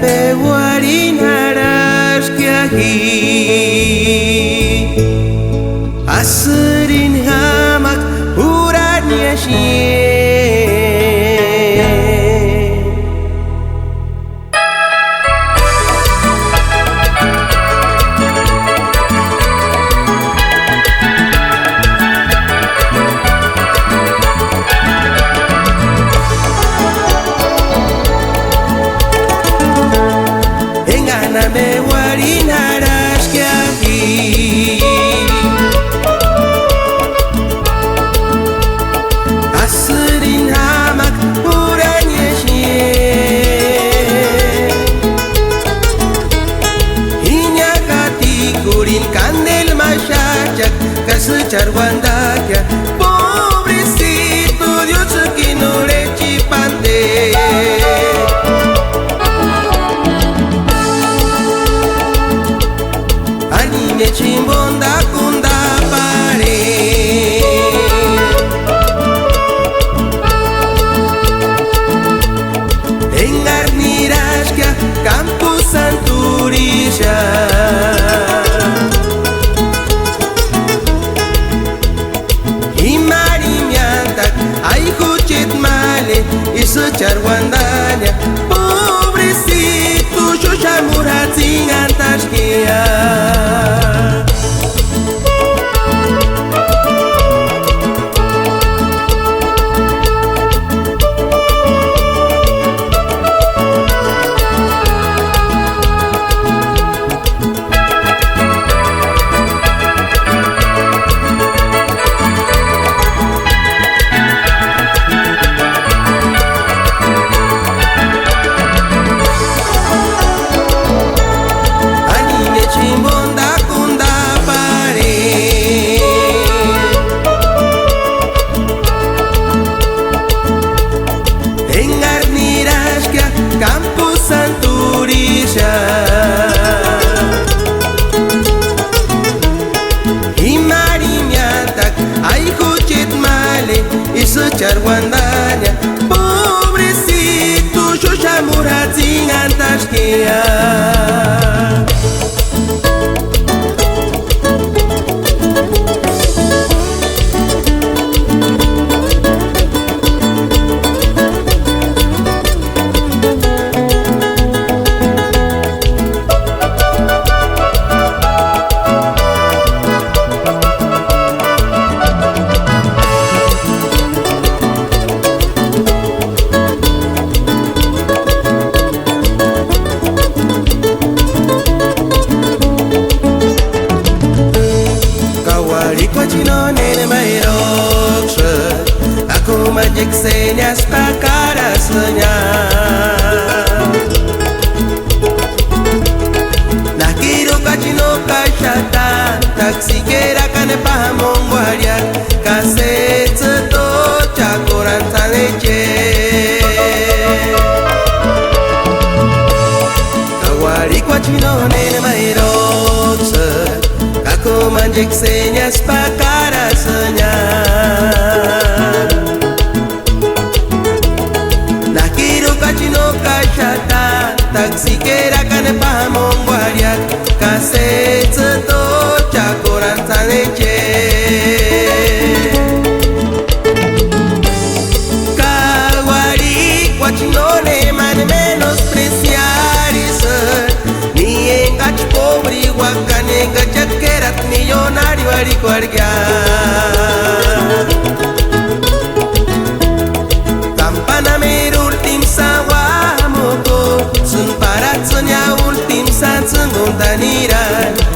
bewari naras kiahi asrin hamak uran yashi bewari naras kiahi asrin hamak uran yashi inya kati kurin kandel masyajak kasecar wandakya pobrecito Dios que no le chipante ne chimbonda kunda pare engar nirashka campo santurisha imari miantak ay kuchit male isu charwandanya pobrecito shosha muratin antashkia campo santurisha imari miantak ay kuchit male isu charwandanya pobrecito shosha muratin antashkia aku majek senyas pakara senyap nah kiro kachino kashatan taksi kera kane pahamong guardian kase tseto cakoran taleche kawari kwachino nene mairokse aku majek senyas pakara senyap taksi kera kane pahamong guardian kase tseto cakoran taleche kawari kwachinone man menospreciarse ni engach pobre wakane gachak kerat millonario ari guardia tampana merul tim sawa sun parat sonya ultim san sungun taniran